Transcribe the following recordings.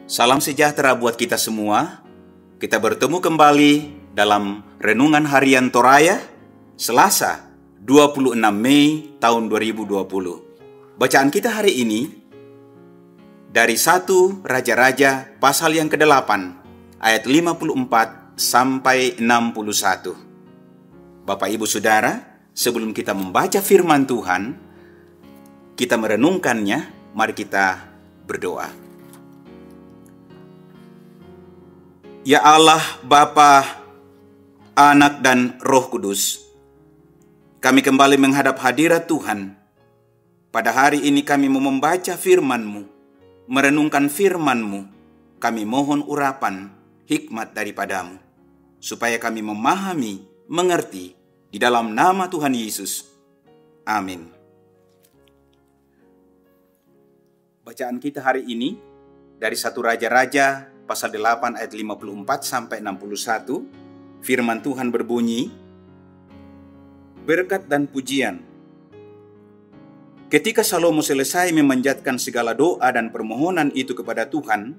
Salam sejahtera buat kita semua. Kita bertemu kembali dalam Renungan Harian Toraya, Selasa 26 Mei tahun 2020. Bacaan kita hari ini dari 1 Raja-Raja pasal yang ke-8 ayat 54 sampai 61. Bapak Ibu Saudara, sebelum kita membaca firman Tuhan, kita merenungkannya, mari kita berdoa. Ya Allah, Bapa, Anak, dan Roh Kudus, kami kembali menghadap hadirat Tuhan. Pada hari ini kami mau membaca firman-Mu, merenungkan firman-Mu. Kami mohon urapan, hikmat daripada-Mu, supaya kami memahami, mengerti, di dalam nama Tuhan Yesus. Amin. Bacaan kita hari ini dari 1 Raja-Raja pasal 8 ayat 54 sampai 61, firman Tuhan berbunyi, berkat dan pujian. Ketika Salomo selesai memanjatkan segala doa dan permohonan itu kepada Tuhan,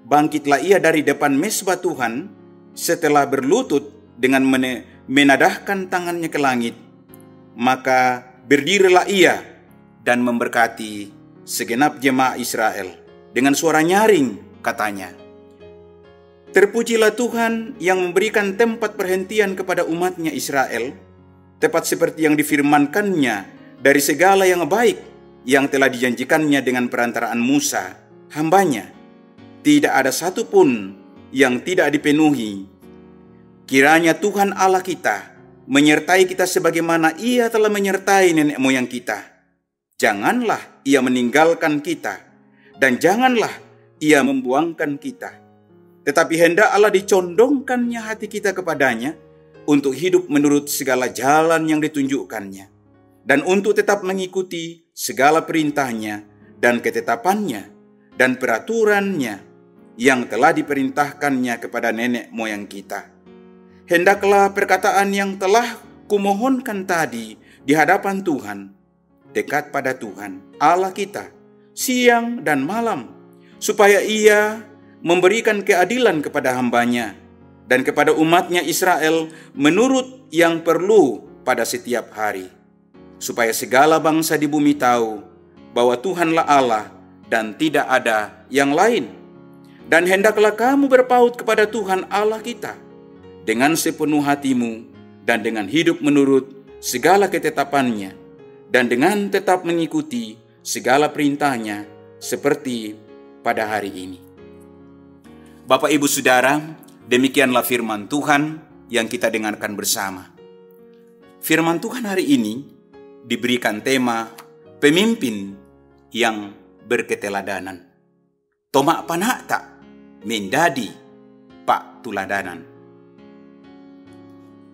bangkitlah ia dari depan mezbah Tuhan setelah berlutut dengan menadahkan tangannya ke langit. Maka berdirilah ia dan memberkati segenap jemaah Israel. Dengan suara nyaring katanya, terpujilah Tuhan yang memberikan tempat perhentian kepada umatnya Israel, tepat seperti yang difirmankannya dari segala yang baik yang telah dijanjikannya dengan perantaraan Musa, hambanya. Tidak ada satu pun yang tidak dipenuhi. Kiranya Tuhan Allah kita menyertai kita sebagaimana Ia telah menyertai nenek moyang kita. Janganlah Ia meninggalkan kita, dan janganlah Ia membuangkan kita. Tetapi hendak Allah dicondongkannya hati kita kepadanya untuk hidup menurut segala jalan yang ditunjukkannya, dan untuk tetap mengikuti segala perintahnya dan ketetapannya dan peraturannya yang telah diperintahkannya kepada nenek moyang kita. Hendaklah perkataan yang telah kumohonkan tadi di hadapan Tuhan, dekat pada Tuhan Allah kita, siang dan malam, supaya Ia memberikan keadilan kepada hambanya dan kepada umatnya Israel menurut yang perlu pada setiap hari, supaya segala bangsa di bumi tahu bahwa Tuhanlah Allah dan tidak ada yang lain. Dan hendaklah kamu berpaut kepada Tuhan Allah kita dengan sepenuh hatimu dan dengan hidup menurut segala ketetapannya dan dengan tetap mengikuti segala perintahnya seperti pada hari ini. Bapak Ibu Saudara, demikianlah firman Tuhan yang kita dengarkan bersama. Firman Tuhan hari ini diberikan tema pemimpin yang berketeladanan. Tomak panakta mendadi pak tuladanan.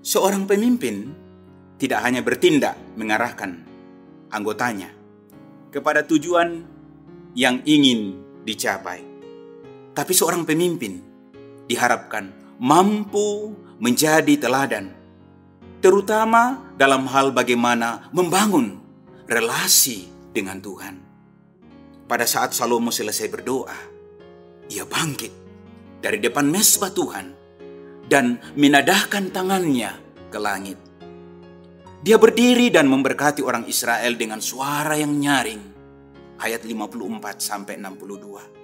Seorang pemimpin tidak hanya bertindak mengarahkan anggotanya kepada tujuan yang ingin dicapai, tapi seorang pemimpin diharapkan mampu menjadi teladan, terutama dalam hal bagaimana membangun relasi dengan Tuhan. Pada saat Salomo selesai berdoa, ia bangkit dari depan mezbah Tuhan dan menadahkan tangannya ke langit. Dia berdiri dan memberkati orang Israel dengan suara yang nyaring. Ayat 54 sampai 62.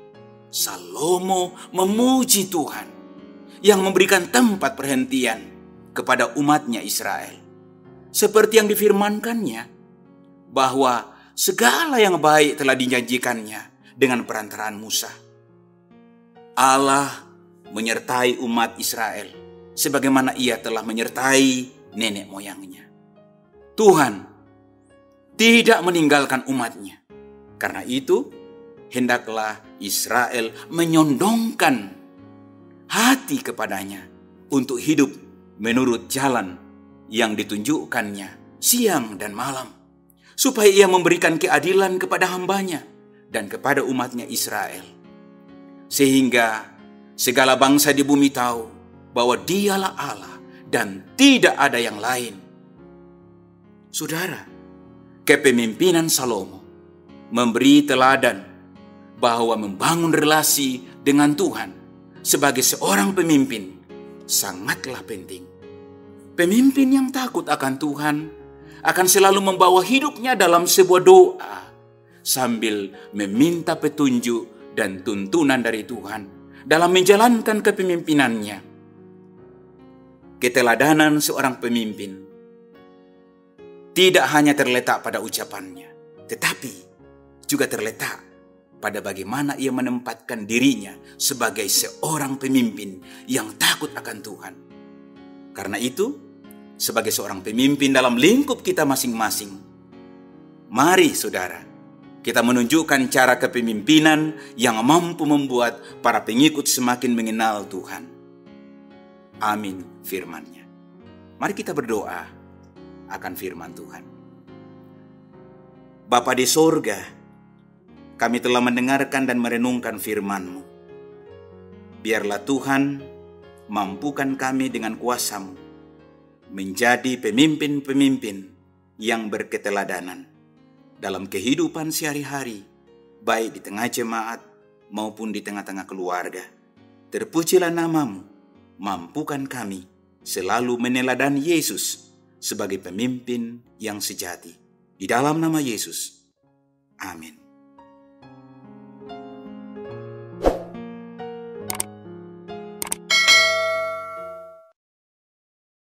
Salomo memuji Tuhan yang memberikan tempat perhentian kepada umatnya Israel, seperti yang difirmankannya bahwa segala yang baik telah dijanjikannya dengan perantaraan Musa. Allah menyertai umat Israel sebagaimana Ia telah menyertai nenek moyangnya. Tuhan tidak meninggalkan umatnya. Karena itu, hendaklah Israel menyondongkan hati kepadanya untuk hidup menurut jalan yang ditunjukkannya siang dan malam, supaya Ia memberikan keadilan kepada hambanya dan kepada umatnya Israel, sehingga segala bangsa di bumi tahu bahwa Dialah Allah dan tidak ada yang lain. Saudara, kepemimpinan Salomo memberi teladan bahwa membangun relasi dengan Tuhan sebagai seorang pemimpin sangatlah penting. Pemimpin yang takut akan Tuhan akan selalu membawa hidupnya dalam sebuah doa sambil meminta petunjuk dan tuntunan dari Tuhan dalam menjalankan kepemimpinannya. Keteladanan seorang pemimpin tidak hanya terletak pada ucapannya, tetapi juga terletak pada bagaimana ia menempatkan dirinya sebagai seorang pemimpin yang takut akan Tuhan. Karena itu, sebagai seorang pemimpin dalam lingkup kita masing-masing, mari saudara, kita menunjukkan cara kepemimpinan yang mampu membuat para pengikut semakin mengenal Tuhan. Amin firman-Nya. Mari kita berdoa akan firman Tuhan. Bapa di sorga, kami telah mendengarkan dan merenungkan firman-Mu. Biarlah Tuhan mampukan kami dengan kuasa-Mu menjadi pemimpin-pemimpin yang berketeladanan dalam kehidupan sehari-hari, baik di tengah jemaat maupun di tengah-tengah keluarga. Terpujilah nama-Mu, mampukan kami selalu meneladani Yesus sebagai pemimpin yang sejati. Di dalam nama Yesus, amin.